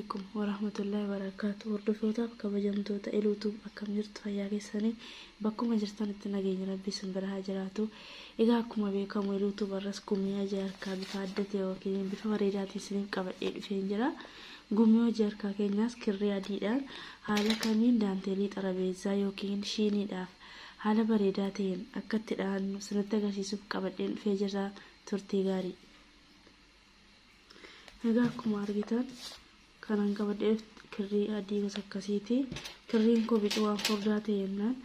عليكم ورحمة الله وبركاته. وردفوتاف كبجمتوتا إلوتو أكم جرت فياكي سني بكم جرتان التناجين ربي سنبرها جراتو إذا كم بيكم إلوتو برس كمية جاركا بفادته وكين بفريداتي سنين كبر فينجرا قميو جاركا كيناس كريا ديدان حالا كمين دانتيلي ترابيزا يوكين شيني داف حالا بريداتين أكت الآن سنتاقا سيسوب كبر فيجرا ترتيغاري Egaa akkuma argitan kanan qabadheef kirrii adii gosa akkasiiti. Kirriin kun bicu waan furdaa ta'e jennaan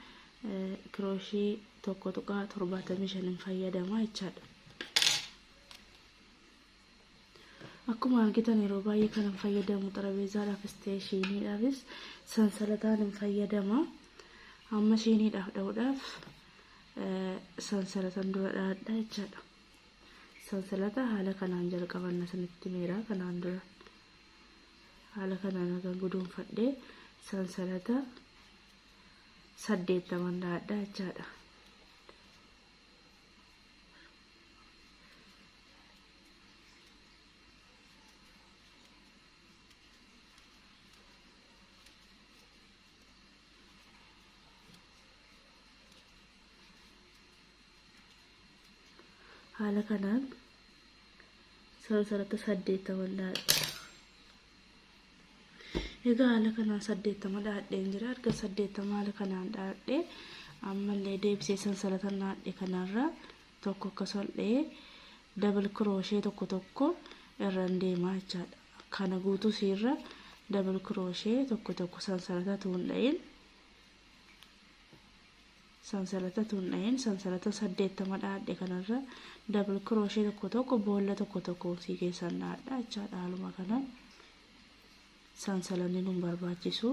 kirooshii 1.75 fayyadama jechaadha. Akkuma argitan yeroo baay'ee kanan fayyadamu xarabeezaadhaaf isteeshiniidhaafis sansalataan fayyadama. Amma shiiniidhaaf dha'uudhaaf sansalataan dura dhaadha jechaadha. Sansalata haala kanaan jalqabanna sanitti meera kanaan dura haala kanaan agan guduunfadhee sansalata 8 dhaadha jechaadha. Haala kanaan sansalata 8 dhaadha. Egaa haala kanaan 8 dhaadheen jira. Erga 8 haala kanaan dhaadhee ammallee deebisee sansalata dhaadhee kanarra tokko akkasumallee double crochet tokko irraan deemaa jechaadha. Kana guutuu siirra double crochet tokko sansalata tuundha'een sansalata 8 dhaadhee kanarra double crochet tokko boolla tokko si keessan dhaadha jechaadha. Haaluma kanaan sansalanni nun barbaachisu.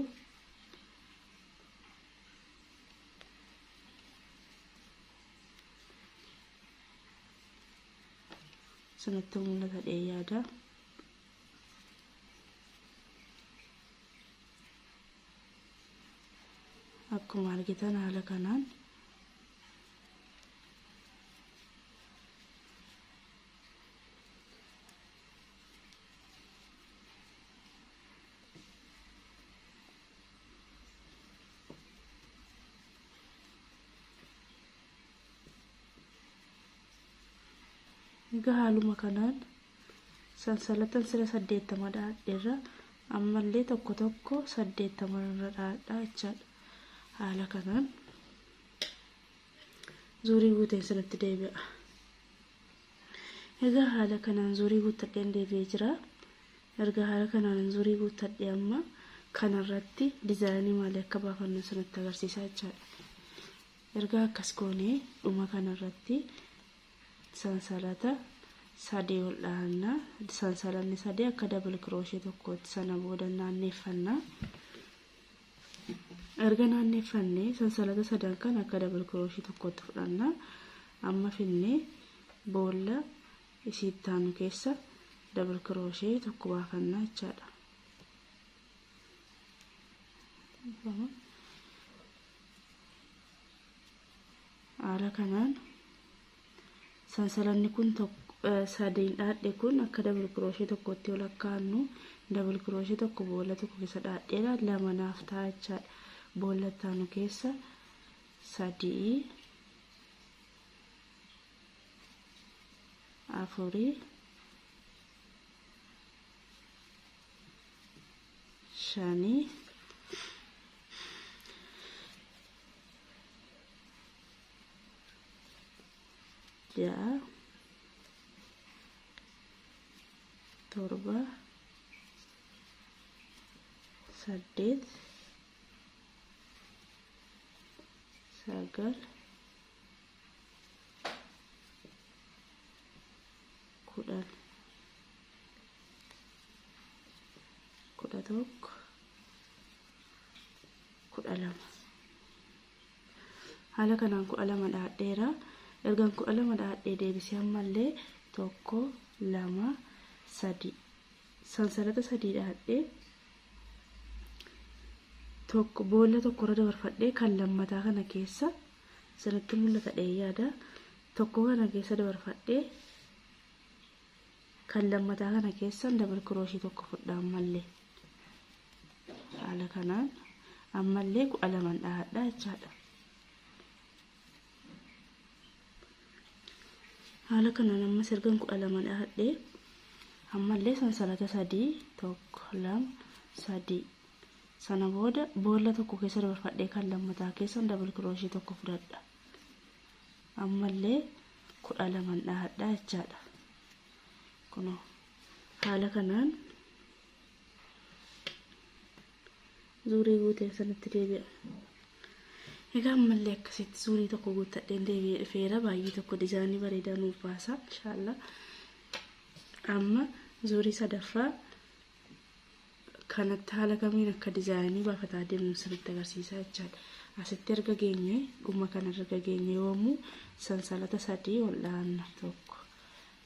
Sanatti mul'ata yaada. Akkuma argitan haala kanaan haaluma kanaan sansalatan sira 8 dhaadheerra ammallee tokko 8 irra dhaadha jechaadha. Haala kanaan zuurii guuteen sanatti deebi'a. Egaa haala kanaan zuurii guuttadheen deebi'ee jira. Erga haala kanaan zuurii guuttadhee amma kanarratti dizaayinii maalii akka baafannu sanatti agarsiisaa jechaadha. Erga akkas goonee dhuma kanarratti sansalata 3 ol dhaanna. Sansalanni 3 akka double crochet tokkotti sana booda naanneeffanna. Erga naanneeffannee sansalata 3 kan akka double crochet tokkotti fudhanna. Amma finnee boolla isiitti aanu keessa double crochet tokko baafanna jechaadha. Haala kanaan sansalanni kun 3 dhaadhe kun akka double crochet tokkotti ol akkaannu double crochet tokko boolla tokko keessa dhaadheedha 2 naaf ta'a jechaadha. Boolla taanu keessa 3 4 5 6 7 8 9 10 11 12. Haala kanaan 12 dhaadheera. Ergaan 12 dhaadhee deebisee ammallee 1 2 3 sansalata 3 dhaadhee tokko boolla tokko irra dabarfadhee kan lammataa kana keessa sanatti mul'ata yaada. Tokko kana keessa dabarfadhee kan lammataa kana keessa double crochet tokko fudhaan mallee haala kanaan ammallee 12 dhahadha jechaadha. haala kanaan ammas ergan 12 dhahadhee ammallee sansalata 3 1 2 3 sana booda boolla tokko keessa dabarfadhee kan lammataa keessa double crochet tokko fudhadha. ammallee 12 dhahadha jechaadha. kuno haala kanaan zuurii guutee sanatti deebi'a. egaa ammallee akkasitti zuurii tokko guuttadheen deebi'ee dhufeera. baay'ee tokko dizaayinii bareedaa nuuf baasa inshallah. amma zuurii sadaffaa kanatti haala kamiin akka dizaayinii baafataa deemnu sirriitti agarsiisaa jechaadha. asitti erga geenye gumma kana erga geenye yoomuu sansalata 3 ol dhaanna 1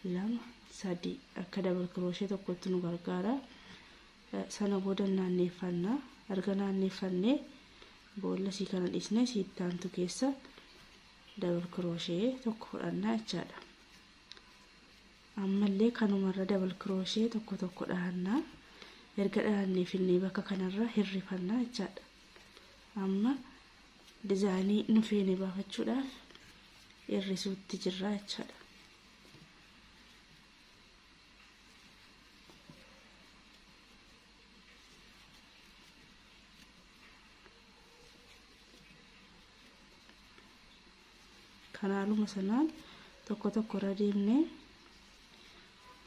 2 3 akka double crochet tokkotti nu gargaara. sana booda naanneeffannaa. erga naanneeffannee boolla sii kana dhisnee siittaantu keessa double crochet tokko fudhannaa jechaadha. ammallee kanumarra double crochet tokko dhahannaa. erga dhahannee finnee bakka kanarra hirrifannaa jechaadha. amma dizaayinii nu feene baafachuudhaaf hirrisuutti jirra jechaadha. kanaaluma sanaan tokko irra deemnee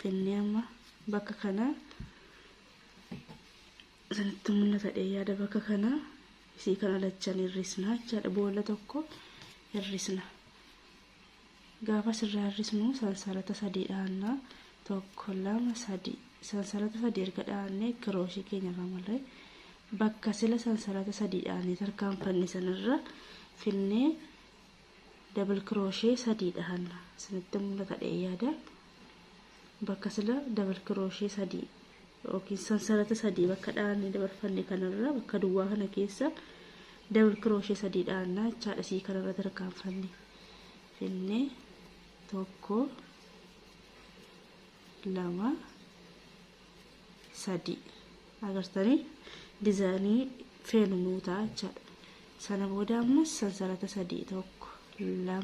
finnee amma bakka kana sanitti mul'ata yaada bakka kana isii kana lachan hirrisna jechaadha. boolla tokko hirrisna. gaafa sirraa hirrisnu sansalata 3 dhaannaa 1 2 3 sansalata 3 erga dhaannee crochet keenya ramarree bakka sila sansalata 3 dhaannee tarkaanfanne sanarra finnee double crochet 3 dhahanna. sanitti mul'ata yaada bakka sila double crochet 3 yookiin sansalata 3 bakka dhaannee dabarfanne kanarra bakka duwwaa kana keessa double crochet 3 dhaannaa jechaadha. sii kanarra tarkaanfanne finnee 1 2 3 agartanii dizaayinii feenu nuutaa jechaadha. sana booda ammas sansalata 3 1 2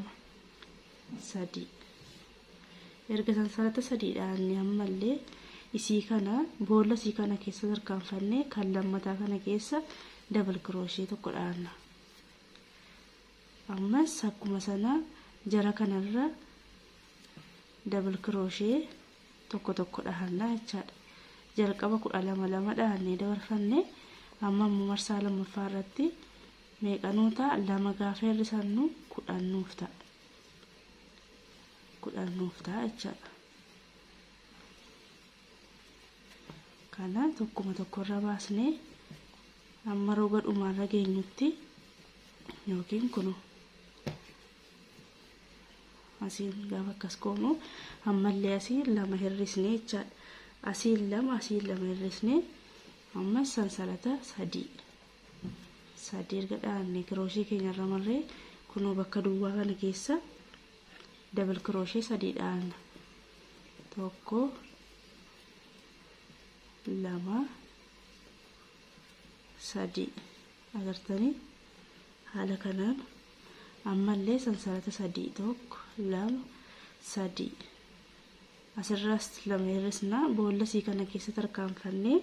3 erga sansalata 3 dhaannee ammallee isii kana boolla sii kana keessa tarkaanfannee kan lammataa kana keessa double crochet tokko dhaanna. ammas akkuma sana jara kanarra double crochet tokko dhahanna jechaadha. jalqaba 12 dhaannee dabarfannee amma marsaa lammaffaa irratti meeqanoota 2 gaafa hirrisannu 10 nuuf ta'a. 10 nuuf ta'a jechaadha. kana tokko irra baasnee amma roga dhumaarra geenyutti yookiin kuno asiin gaafa akkas goonu ammallee asiin 2 hirrisnee jechaadha. asiin 2 hirrisnee amma sansalata 3 erga dhaannee crochet keenya ramarree kuno bakka duwwaa kana keessa double crochet 3 dhaanna. 1 2 3 agartanii haala kanaan ammallee sansalata 3 1 2 3 asirraas 2 hirrisna. boolla sii kana keessa tarkaanfannee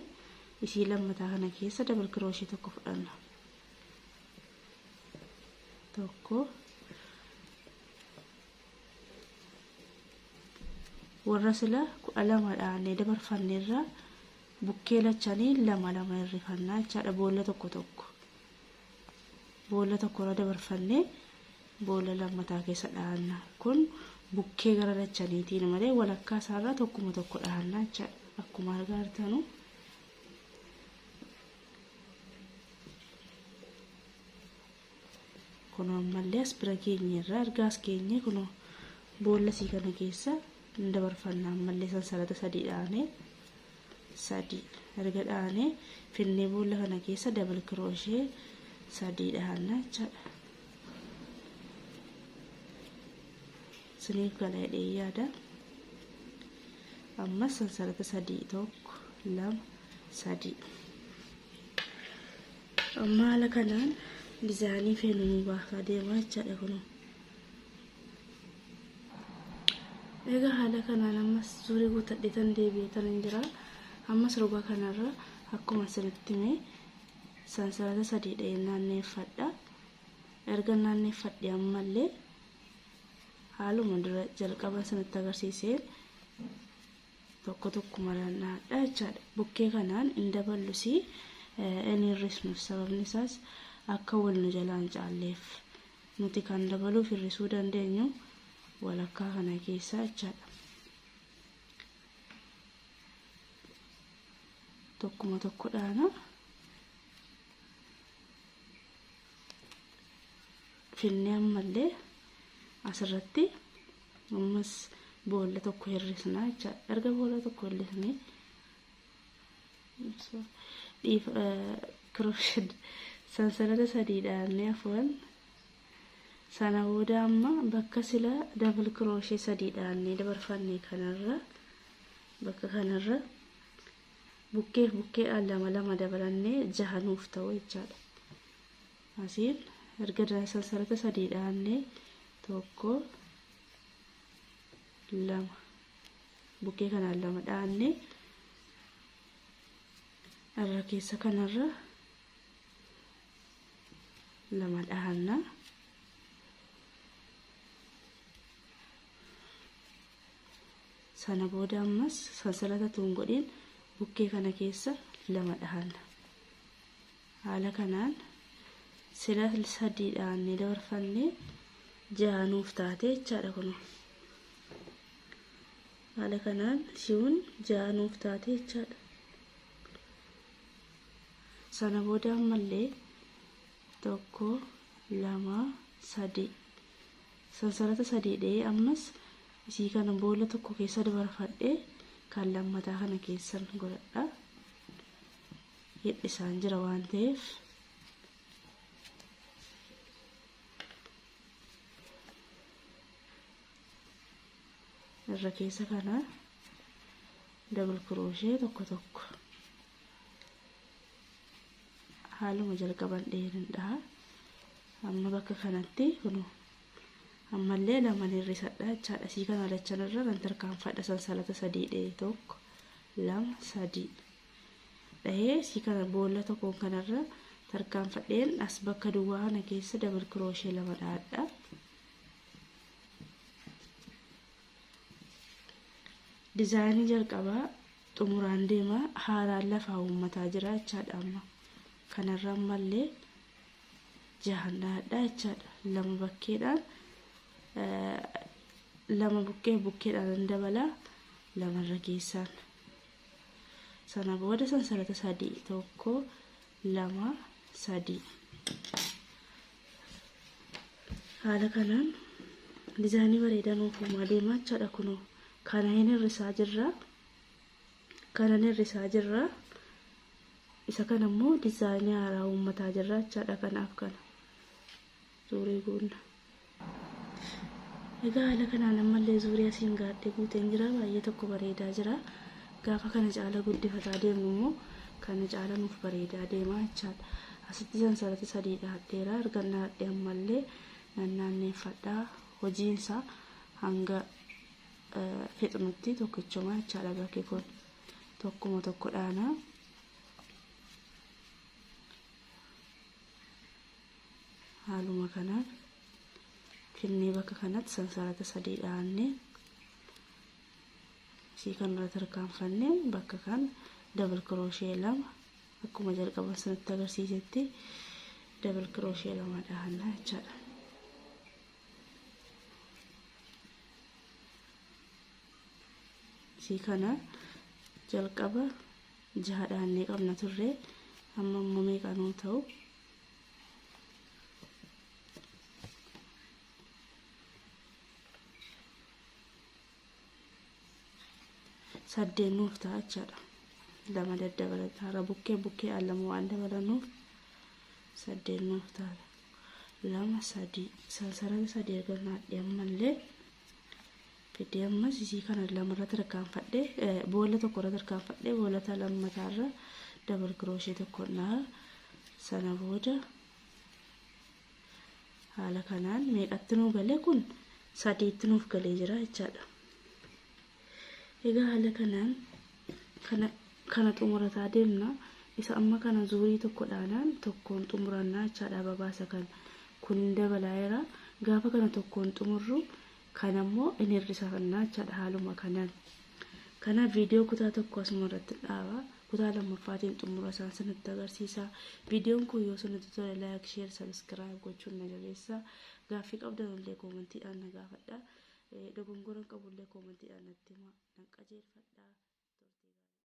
isii lammataa kana keessa double crochet tokko fudhanna. 1 warra sila 12 dhaannee dabarfanneerra bukkee lachanii 2 hirrifannaa jechaadha. boolla tokko irra dabarfannee boolla lammataa keessa dhaanna. kun bukkee gara lachaniitiin malee walakkaa isaarraa tokko dhaanna jechaadha. akkuma argaa jirtanu kun ammallee as bira keenyarra argaas keenye kun boolla sii kana keessa dabarfannaa. ammallee sansalata 3 dhaanee 3 erga dhaanee finnee boolla kana keessa double crochet 3 dhahanna jechaadha. siniif gala jedhee yaada. amma sansalata 3 1 2 3 amma haala kanaan dizaayinii feenu baasaa deemaa jechaadha kun. Egaa haala kanaan ammas zuurii guutadhee tan deebi'ee hin jira. Ammas roga kanarra akkuma asirratti mee sansalata sadiidha naanneeffadha. Erga naanneeffadhe ammallee haaluma dura jalqaba sanatti agarsiiseen tokko tokko marannaadha jechaadha. Bukkee kanaan hin daballusi inni hir'isnu sababni isaas akka wal nu jalaan caalleef nuti kan dabaluuf hir'isuu dandeenyu walakkaa kana keessa jechaadha. Tokkuma tokkodhaana finnee ammallee asirratti ammas boolla tokko hir'isna jechaadha. Erga boolla tokko hir'isnee crochet sansalata sadiidhaan afwan sana booda amma bakka sila double crochet sadiidhaan dabarfannee kanarra bakka kanarra bukkee lama dabalannee 6 nuuf ta'u jechaadha. Asiin erga sansalata sadiidhaan tokko lama bukkee kanaan 2 dhaanne irra keessa kanarra 2 dhaanna sana booda ammas sansalata tuun godhin bukkee kana keessa 2 dhaanna. Haala kanaan sila sadiidhaan dabarfannee 6 nuuf taate jechaadha kun. Haala kanaan si'uun 6 nuuf taate jechaadha. Sana booda ammallee 1 2 3 sansalata sadiidhee ammas isii kana boolla tokko keessa dabarfadhee kan lammataa kana keessan godhadha. Hidhisaan jira waan ta'eef irra keessa kana double crochet tokko haaluma jalqaban dheerinidha. Amma bakka kanatti kunu ammallee 2 hir'isadha jechaadha. Isii kana lachanirra kan tarkaanfadha sansalata sadiidhe 1 2 3 dhahee isii kana boolla tokko kanarra tarkaanfadheen as bakka duwwaa kana keessa double crochet 2 dhaadha. Dizaayinii jalqabaa xumuraan deema haaraan lafa uummataa jira jechaadha. Amma kanarra ammallee 6 dhaadha jechaadha. 2 bakkeedhaan 2 bukkeedhaan dabala 2 irra keessaan sana booda sansalata 3 1 2 3 haala kanaan dizaayinii bareedaa nuuf uumaa deemaa jechaadha kun. Kana hir'isaa jirra isa kana immoo dizaayinii haaraa uummataa jirra jechaadha. Kanaaf kana zuurii guunna. Egaa haala kanaan ammallee zuurii asiin gaadhee guuteen jira. Baay'ee tokko bareedaa jira. Gaafa kana caala guddifataa deemu immoo kana caala nuuf bareedaa deemaa jechaadha. Asitti sansalata 3 dhaadheera. Erga dhaadhee ammallee naanneeffadhaa. Hojiinsa hanga fixnutti tokkichuma jechaadha. Bakki kun tokkuma tokkodhaana haaluma kanaan finnee bakka kanatti sansalata 3 dhaanne isii kanarra tarkaanfanne bakka kan double crochet 2 akkuma jalqaban sanatti agarsiisetti double crochet 2 dhaanna jechaadha. Isii kana jalqaba 6 dhaannee qabna turre amma immoo meeqa nuu ta'u 8 nuuf ta'a jechaadha. 2 daddabalata hara bukkee alamu waan dabalanuuf 8 nuuf ta'a. 2 3 sansalata 3 erga naadhee ammallee fidee ammas isii kana 2 irratti tarkaanfadhee boolla tokko irratti tarkaanfadhee boolla lammataa irra double crochet tokko naa sana booda haala kanaan meeqatti nuu galee kun 3tti nuuf galee jira jechaadha. Egaa haala kanaan kana xumurataa deemna. Isa amma kana zuurii tokko dhaanaan tokkoon xumurannaa jechaadha babaasa kan kun dabalaayira gaafa kana tokkoon xumurru kan ammoo inni hir'isafannaa jechaadha haaluma kanaan. Kana viidiyoo kutaa tokko asuma irratti dhaaba. Kutaa lammaffaatiin xumura isaan sinitti agarsiisa. Viidiyoon kun yoo sinitti tole like, share, subscribe gochuun na jabeessa. Gaaffii qabdan illee koomentiidhaan na gaafadha. Dogongora qabullee koomentiidhaan natti himaa nan qajeelfadha.